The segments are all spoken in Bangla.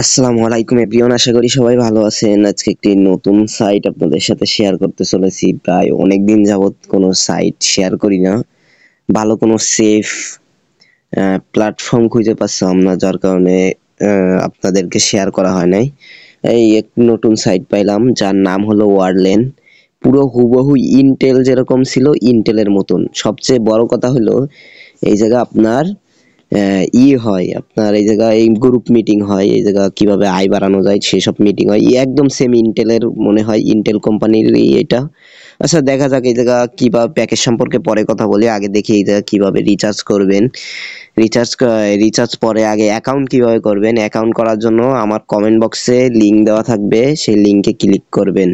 আসসালামু আলাইকুম এভরিওয়ান, আশা করি সবাই ভালো আছেন। আজকে একটি নতুন সাইট আপনাদের সাথে শেয়ার করতে চলেছি। প্রায় অনেকদিন যাবত কোনো সাইট শেয়ার করি না, ভালো কোনো সেফ প্ল্যাটফর্ম খুঁজে পাচ্ছিলাম না, যার কারণে আপনাদেরকে শেয়ার করা হয় নাই। এই এক নতুন সাইট পাইলাম যার নাম হলো ওয়ারলেন। পুরো হুবহু ইন্টেল যেরকম ছিল ইন্টেলের মতন। সবচেয়ে বড় কথা হলো এই জায়গা আপনার হয় আপনার, এই জায়গায় গ্রুপ মিটিং হয়, এই জায়গা কিভাবে আয় বাড়ানো যায় সেসব মিটিং হয়। একদম সেম ইন্টেলের মনে হয়, ইন্টেল কোম্পানিরই এটা। আচ্ছা, দেখা যাক এই জায়গা কিভাবে প্যাকেজ সম্পর্কে পরে কথা বলি। আগে দেখি এই জায়গা কিভাবে রিচার্জ করবেন। রিচার্জ পরে আগে অ্যাকাউন্ট কিভাবে করবেন। অ্যাকাউন্ট করার জন্য আমার কমেন্ট বক্সে লিংক দেওয়া থাকবে, সেই লিংকে ক্লিক করবেন।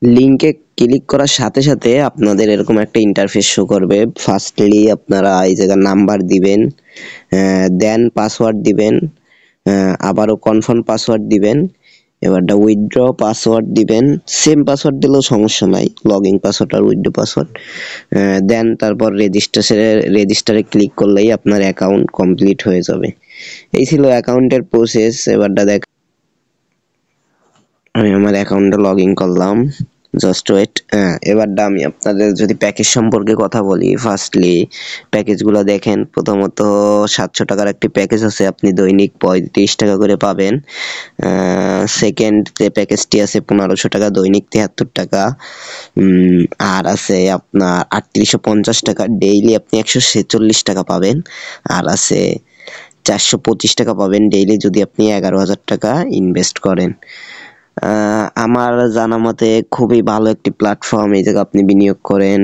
লিংকে ক্লিক করার সাথে সাথে আপনাদের এরকম একটা ইন্টারফেস শো করবে। ফার্স্টলি আপনারা এই জায়গায় নাম্বার দিবেন, দেন পাসওয়ার্ড দিবেন, আবারও কনফার্ম পাসওয়ার্ড দিবেন। এবারটা উইথড্র পাসওয়ার্ড দিবেন। সেম পাসওয়ার্ড দিলেও সমস্যা নাই, লগইন পাসওয়ার্ড আর উইথড্র পাসওয়ার্ড। দেন তারপর রেজিস্টারে ক্লিক করলেই আপনার অ্যাকাউন্ট কমপ্লিট হয়ে যাবে। এই ছিল অ্যাকাউন্টের প্রসেস। এবারটা দেখ, আমি আমার অ্যাকাউন্টে লগ ইন করলাম। Just wait. এবারটা আমি আপনাদের যদি প্যাকেজ সম্পর্কে কথা বলি, ফার্স্টলি প্যাকেজগুলো দেখেন। প্রথমত 700 টাকার একটি প্যাকেজ আছে, আপনি দৈনিক 35 টাকা করে পাবেন। সেকেন্ড যে প্যাকেজটি আছে 1500 টাকা, দৈনিক 73 টাকা। আর আছে আপনার 3850 টাকা, ডেইলি আপনি 146 টাকা পাবেন। আর আছে 425 টাকা পাবেন ডেইলি যদি আপনি 11,000 টাকা ইনভেস্ট করেন। আমার জানা মতে খুবই ভালো একটি প্ল্যাটফর্ম। এই জায়গায় আপনি বিনিয়োগ করেন,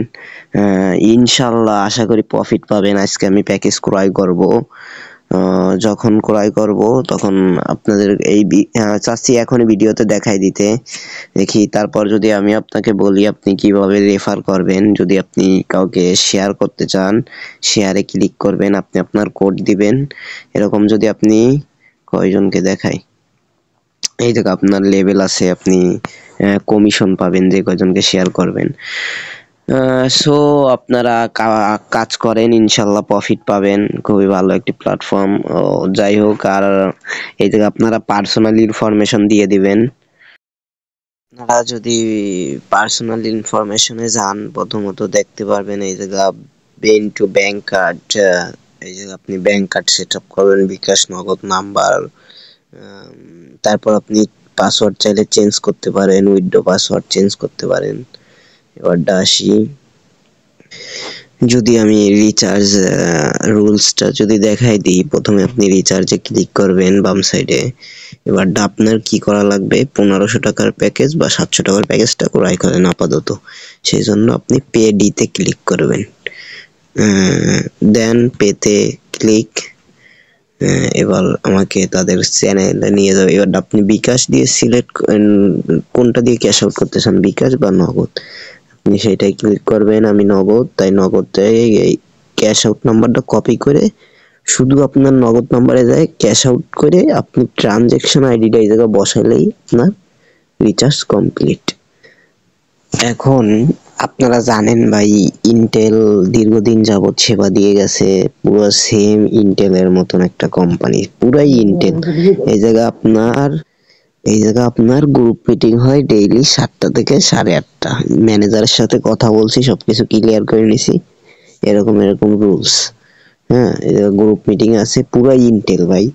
ইনশাল্লাহ আশা করি প্রফিট পাবেন। আজকে আমি প্যাকেজ ক্রয় করব। যখন ক্রয় করব তখন আপনাদের চাচ্ছি এখনই ভিডিওতে দেখাই দিতে। দেখি তারপর যদি আমি আপনাকে বলি আপনি কিভাবে রেফার করবেন। যদি আপনি কাউকে শেয়ার করতে চান, শেয়ারে ক্লিক করবেন, আপনি আপনার কোড দিবেন। এরকম যদি আপনি কয়জনকে দেখাই, এই জায়গা আপনার লেভেল আছে, আপনি কমিশন পাবেন যে কয়জনকে শেয়ার করবেন। সো আপনারা কাজ করেন, ইনশাল্লাহ প্রফিট পাবেন। খুবই ভালো একটি প্ল্যাটফর্ম। যাই হোক, আর এই জায়গা আপনারা পার্সোনাল ইনফরমেশন দিয়ে দিবেন। আপনারা যদি পার্সোনাল ইনফরমেশনে যান, প্রথমত দেখতে পারবেন এই জায়গা বেন টু ব্যাংক কার্ড। এই জায়গা আপনি ব্যাংক কার্ড সেট আপ করবেন, বিকাশ, নগদ নাম্বার। তারপর আপনি পাসওয়ার্ড চাইলে চেঞ্জ করতে পারেন, উইথড্র পাসওয়ার্ড চেঞ্জ করতে পারেন। এবারটা আসি, যদি আমি রিচার্জ রুলসটা যদি দেখাই দিই, প্রথমে আপনি রিচার্জে ক্লিক করবেন বাম সাইডে। এবারটা আপনার কি করা লাগবে, 1500 টাকার প্যাকেজ বা 700 টাকার প্যাকেজটা ক্রয় করেন আপাতত, সেই জন্য আপনি পে ডিতে ক্লিক করবেন। দেন পেতে ক্লিক। এবার আমাকে তাদের চ্যানেলে নিয়ে যাবে। এবার আপনি বিকাশ দিয়ে সিলেক্ট কোনটা দিয়ে ক্যাশ আউট করতে চান, বিকাশ বা নগদ, আপনি সেটাই ক্লিক করবেন। আমি নগদ, তাই নগদ এই ক্যাশ আউট নাম্বারটা কপি করে শুধু আপনার নগদ নাম্বারে যায় ক্যাশ আউট করে আপনি ট্রানজ্যাকশন আইডিটা এই জায়গায় বসালেই আপনার রিচার্জ কমপ্লিট। এখন আপনারা জানেন ভাই, ইন্টেল দীর্ঘদিন যাবৎ সেবা দিয়ে গেছে, পুরো সেম ইন্টেলের মতন একটা কোম্পানি, পুরাই ইন্টেল। এই জায়গা আপনার গ্রুপ মিটিং হয় ডেইলি 7টা থেকে 8:30। ম্যানেজারের সাথে কথা বলছি, সবকিছু ক্লিয়ার করে নিছি। এরকম রুলস। হ্যাঁ, এই জায়গা গ্রুপ মিটিং আছে, পুরাই ইন্টেল ভাই।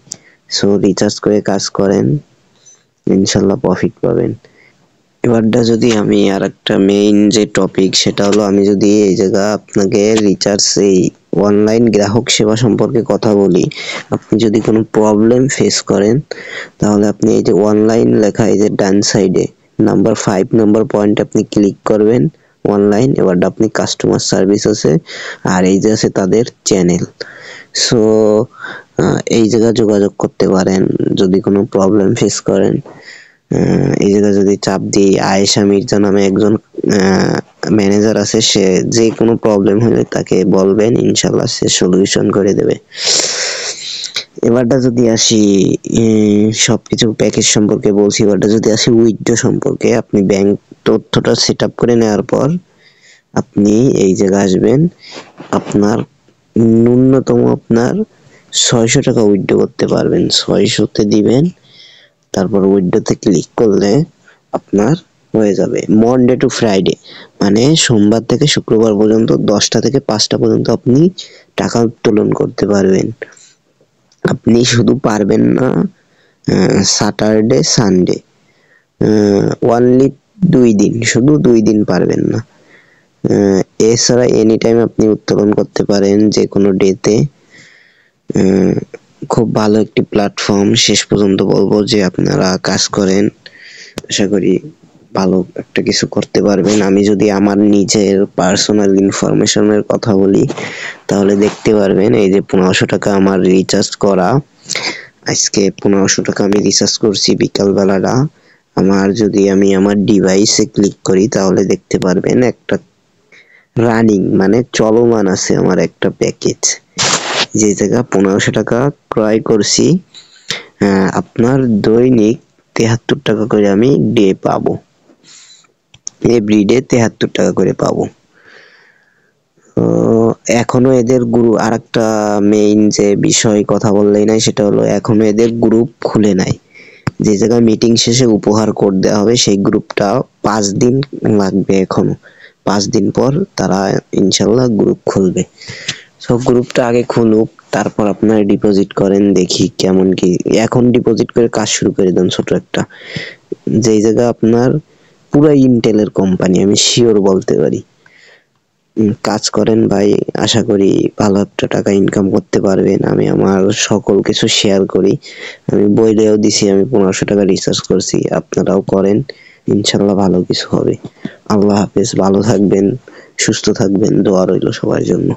সো রিচার্জ করে কাজ করেন, ইনশাল্লাহ প্রফিট পাবেন। এবারটা যদি আমি আর একটা মেইন যে টপিক, সেটা হলো আমি যদি এই জায়গা আপনাকে রিচার্জ এই অনলাইন গ্রাহক সেবা সম্পর্কে কথা বলি। আপনি যদি কোনো প্রবলেম ফেস করেন, তাহলে আপনি এই যে অনলাইন লেখা, এই যে ডান সাইডে নাম্বার 5 নম্বর পয়েন্ট আপনি ক্লিক করবেন, অনলাইন। এবার আপনি কাস্টমার সার্ভিস আছে, আর এই যে আছে তাদের চ্যানেল। সো এই জায়গায় যোগাযোগ করতে পারেন যদি কোনো প্রবলেম ফেস করেন। এই জায়গায় যদি চাপ দিই, আয়েশা মির্জা নামে একজন ম্যানেজার আছে, সে যে কোনো প্রবলেম হলে তাকে বলবেন, ইনশাল্লাহ সে সলিউশন করে দেবে। এবারটা যদি আসি, সবকিছু প্যাকেজ সম্পর্কে বলছি। এবারটা যদি আসি উইথড্র সম্পর্কে, আপনি ব্যাংক তথ্যটা সেট আপ করে নেওয়ার পর আপনি এই জায়গায় আসবেন। আপনার ন্যূনতম আপনার 600 টাকা উইথড্র করতে পারবেন। 600তে দিবেন, তারপর উইথড্রোতে ক্লিক করলে আপনার হয়ে যাবে। মনডে টু ফ্রাইডে মানে সোমবার থেকে শুক্রবার পর্যন্ত 10টা থেকে 5টা পর্যন্ত আপনি টাকা উত্তোলন করতে পারবেন। আপনি শুধু পারবেন না স্যাটারডে সানডে, অনলি 2 দিন, শুধু 2 দিন পারবেন না। এছাড়া এনি টাইম আপনি উত্তোলন করতে পারেন যে কোনো ডেতে। খুব ভালো একটি প্ল্যাটফর্ম। শেষ পর্যন্ত বলবো যে আপনারা কাজ করেন, আশা করি ভালো একটা কিছু করতে পারবেন। আমি যদি আমার নিজের পার্সোনাল ইনফরমেশনের কথা বলি তাহলে দেখতে পারবেন এই যে 1500 টাকা আমার রিচার্জ করা। আজকে 1500 টাকা আমি রিচার্জ করছি বিকাল বেলাটা। যদি আমি আমার ডিভাইসে ক্লিক করি তাহলে দেখতে পারবেন একটা রানিং মানে চলমান আছে আমার একটা প্যাকেজ, যে জায়গা 1500 টাকা ক্রয় করছি, আপনার দৈনিক 73 টাকা করে আমি ডে পাবো, এভরিডে 73 টাকা করে পাবো। এখনো এদের গ্রুপ, আরেকটা মেইন যে বিষয় কথা বললেই নাই সেটা হলো এখনো এদের গ্রুপ খুলে নাই। যে জায়গায় মিটিং শেষে উপহার কোড দেওয়া হবে সেই গ্রুপটা 5 দিন লাগবে, এখনো 5 দিন পর তারা ইনশাল্লাহ গ্রুপ খুলবে। সব গ্রুপটা আগে খুলুক, তারপর আপনারা ডিপোজিট করেন, দেখি কেমন কি। এখন ডিপোজিট করে কাজ শুরু করে দেন ছোট একটা, যেই জায়গা আপনার পুরো ইন্টেলের কোম্পানি, আমি শিওর বলতে পারি। কাজ করেন ভাই, আশা করি ভালো একটা টাকা ইনকাম করতে পারবেন। আমি আমার সকল কিছু শেয়ার করি, আমি বইলেও দিছি আমি 1500 টাকা রিচার্জ করছি, আপনারাও করেন, ইনশাল্লাহ ভালো কিছু হবে। আল্লাহ হাফেজ, ভালো থাকবেন, সুস্থ থাকবেন, দোয়া রইল সবার জন্য।